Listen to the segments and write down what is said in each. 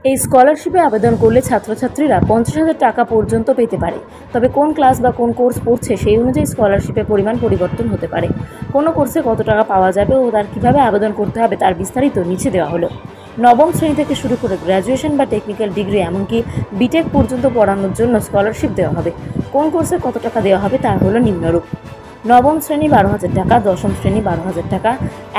এই স্কলারশিপে আবেদন করলে ছাত্রছাত্রীরা 50,000 টাকা পর্যন্ত পেতে পারে। তবে কোন ক্লাস বা কোন কোর্স পড়ছে সেই অনুযায়ী স্কলারশিপের পরিমাণ পরিবর্তন হতে পারে। কোনো কোর্সে কত টাকা পাওয়া যাবে ও তার কীভাবে আবেদন করতে হবে তার বিস্তারিত নিচে দেওয়া হলো। নবম শ্রেণী থেকে শুরু করে গ্র্যাজুয়েশন বা টেকনিক্যাল ডিগ্রি এমনকি বিটেক পর্যন্ত পড়ানোর জন্য স্কলারশিপ দেওয়া হবে। কোন কোর্সে কত টাকা দেওয়া হবে তার হলো নিম্নরূপ। নবম শ্রেণী 12,000 টাকা, দশম শ্রেণী 12,000 টাকা,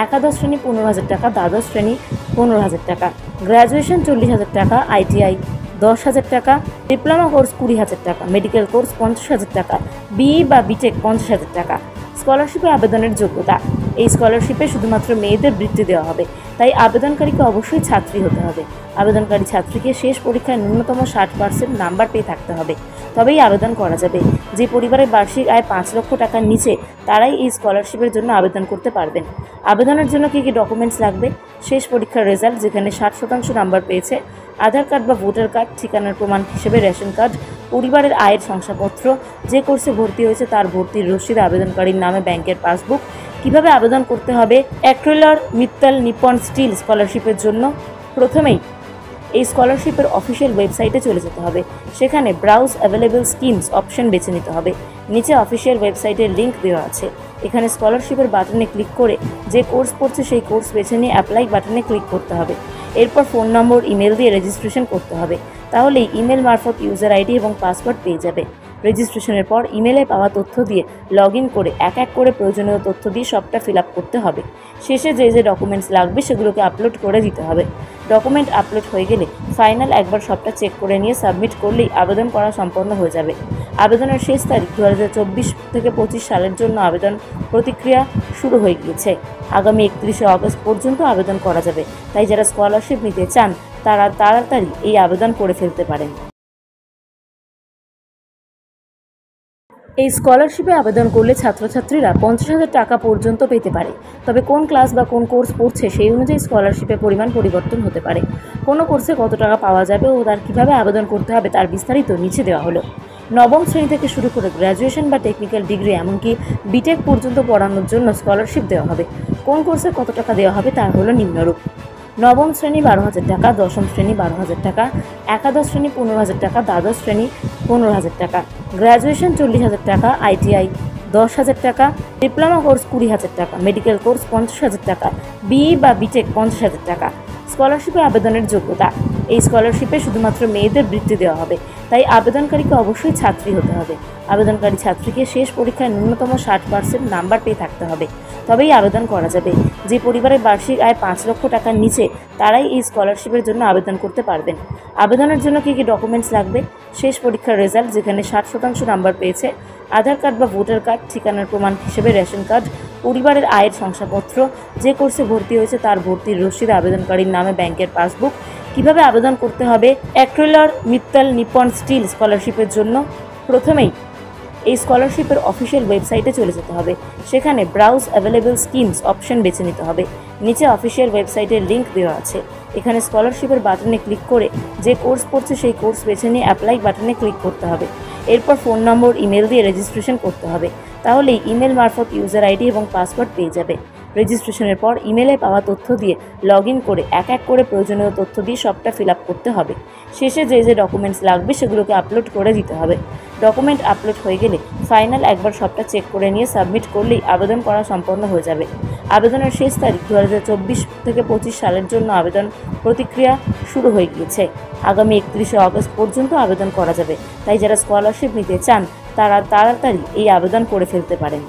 একাদশ শ্রেণী 15,000 টাকা, দ্বাদশ শ্রেণী 15,000 টাকা, গ্র্যাজুয়েশন 40,000 টাকা, আইটিআই 10,000 টাকা, ডিপ্লোমা কোর্স 20,000 টাকা, মেডিকেল কোর্স 50,000 টাকা, বিই বা বিটেক 50,000 টাকা। স্কলারশিপে আবেদনের যোগ্যতা। এই স্কলারশিপে শুধুমাত্র মেয়েদের বৃত্তি দেওয়া হবে, তাই আবেদনকারীকে অবশ্যই ছাত্রী হতে হবে। আবেদনকারী ছাত্রীকে শেষ পরীক্ষায় ন্যূনতম 60% নাম্বার পেয়ে থাকতে হবে, তবেই আবেদন করা যাবে। যে পরিবারের বার্ষিক আয় 5 লক্ষ টাকার নিচে তারাই এই স্কলারশিপের জন্য আবেদন করতে পারবেন। আবেদনের জন্য কী কী ডকুমেন্টস লাগবে? শেষ পরীক্ষার রেজাল্ট, যেখানে 60% নাম্বার পেয়েছে, আধার কার্ড বা ভোটার কার্ড, ঠিকানার প্রমাণ হিসেবে রেশন কার্ড, পরিবারের আয়ের শংসাপত্র, যে কোর্সে ভর্তি হয়েছে তার ভর্তির রসিদ, আবেদনকারীর নামে ব্যাংকের পাসবুক। কিভাবে আবেদন করতে হবে? অ্যাক্রিলর মিত্তল নিপন স্টিল স্কলারশিপের জন্য প্রথমেই এই স্কলারশিপের অফিসিয়াল ওয়েবসাইটে চলে যেতে হবে। সেখানে ব্রাউজ অ্যাভেলেবল স্কিমস অপশন বেছে নিতে হবে। নিচে অফিসিয়াল ওয়েবসাইটের লিঙ্ক দেওয়া আছে। এখানে স্কলারশিপের বাটনে ক্লিক করে যে কোর্স পড়ছে সেই কোর্স বেছে নিয়ে অ্যাপ্লাই বাটনে ক্লিক করতে হবে। এরপর ফোন নম্বর, ইমেল দিয়ে রেজিস্ট্রেশন করতে হবে। তাহলেই ইমেল মারফত ইউজার আইডি এবং পাসওয়ার্ড পেয়ে যাবে। রেজিস্ট্রেশনের পর ইমেলে পাওয়া তথ্য দিয়ে লগ ইন করে এক এক করে প্রয়োজনীয় তথ্য দিয়ে সবটা ফিল আপ করতে হবে। শেষে যে ডকুমেন্টস লাগবে সেগুলোকে আপলোড করে দিতে হবে। ডকুমেন্ট আপলোড হয়ে গেলে ফাইনাল একবার সবটা চেক করে নিয়ে সাবমিট করলেই আবেদন করা সম্পন্ন হয়ে যাবে। আবেদনের শেষ তারিখ 2024 থেকে 25 সালের জন্য আবেদন প্রতিক্রিয়া শুরু হয়ে গিয়েছে। আগামী 31শে অগস্ট পর্যন্ত আবেদন করা যাবে, তাই যারা স্কলারশিপ নিতে চান তারা তাড়াতাড়ি এই আবেদন করে ফেলতে পারেন। এই স্কলারশিপে আবেদন করলে ছাত্রছাত্রীরা 50,000 টাকা পর্যন্ত পেতে পারে। তবে কোন ক্লাস বা কোন কোর্স পড়ছে সেই অনুযায়ী স্কলারশিপের পরিমাণ পরিবর্তন হতে পারে। কোনো কোর্সে কত টাকা পাওয়া যাবে ও তার কীভাবে আবেদন করতে হবে তার বিস্তারিত নিচে দেওয়া হলো। নবম শ্রেণী থেকে শুরু করে গ্র্যাজুয়েশন বা টেকনিক্যাল ডিগ্রি এমনকি বিটেক পর্যন্ত পড়ানোর জন্য স্কলারশিপ দেওয়া হবে। কোন কোর্সে কত টাকা দেওয়া হবে তার হলো নিম্নরূপ। নবম শ্রেণী 12,000 টাকা, দশম শ্রেণী 12,000 টাকা, একাদশ শ্রেণী 15,000 টাকা, দ্বাদশ শ্রেণী 15,000 টাকা, গ্র্যাজুয়েশন 40,000 টাকা, আইটিআই 10,000 টাকা, ডিপ্লোমা কোর্স 20,000 টাকা, মেডিকেল কোর্স 50,000 টাকা, বিই বা বিটেক 50,000 টাকা। স্কলারশিপে আবেদনের যোগ্যতা। এই স্কলারশিপে শুধুমাত্র মেয়েদের বৃত্তি দেওয়া হবে, তাই আবেদনকারীকে অবশ্যই ছাত্রী হতে হবে। আবেদনকারী ছাত্রীকে শেষ পরীক্ষায় ন্যূনতম 60% নাম্বার পেয়ে থাকতে হবে, তবেই আবেদন করা যাবে। যে পরিবারের বার্ষিক আয় 5 লক্ষ টাকার নিচে তারাই এই স্কলারশিপের জন্য আবেদন করতে পারবেন। আবেদনের জন্য কী কী ডকুমেন্টস লাগবে? শেষ পরীক্ষার রেজাল্ট, যেখানে 60% নাম্বার পেয়েছে, আধার কার্ড বা ভোটার কার্ড, ঠিকানার প্রমাণ হিসেবে রেশন কার্ড, পরিবারের আয়ের শংসাপত্র, যে কোর্সে ভর্তি হয়েছে তার ভর্তির রসিদ, আবেদনকারীর নামে ব্যাংকের পাসবুক। কিভাবে আবেদন করতে হবে? অ্যাক্রিলর মিত্তল নিপন স্টিল স্কলারশিপের জন্য প্রথমেই এই স্কলারশিপের অফিসিয়াল ওয়েবসাইটে চলে যেতে হবে। সেখানে ব্রাউজ অ্যাভেলেবল স্কিমস অপশন বেছে নিতে হবে। নিচে অফিসিয়াল ওয়েবসাইটের লিঙ্ক দেওয়া আছে। এখানে স্কলারশিপের বাটনে ক্লিক করে যে কোর্স পড়ছে সেই কোর্স বেছে নিয়ে অ্যাপ্লাই বাটনে ক্লিক করতে হবে। এরপর ফোন নম্বর, ইমেল দিয়ে রেজিস্ট্রেশন করতে হবে। তাহলেই ইমেল মারফত ইউজার আইডি এবং পাসওয়ার্ড পেয়ে যাবে। রেজিস্ট্রেশনের পর ইমেলে পাওয়া তথ্য দিয়ে লগ ইন করে এক এক করে প্রয়োজনীয় তথ্য দিয়ে সবটা ফিল আপ করতে হবে। শেষে যে ডকুমেন্টস লাগবে সেগুলোকে আপলোড করে দিতে হবে। ডকুমেন্ট আপলোড হয়ে গেলে ফাইনাল একবার সবটা চেক করে নিয়ে সাবমিট করলেই আবেদন করা সম্পন্ন হয়ে যাবে। আবেদনের শেষ তারিখ 2024 থেকে 25 সালের জন্য আবেদন প্রতিক্রিয়া শুরু হয়ে গিয়েছে। আগামী 31শে অগস্ট পর্যন্ত আবেদন করা যাবে, তাই যারা স্কলারশিপ নিতে চান তারা তাড়াতাড়ি এই আবেদন করে ফেলতে পারেন।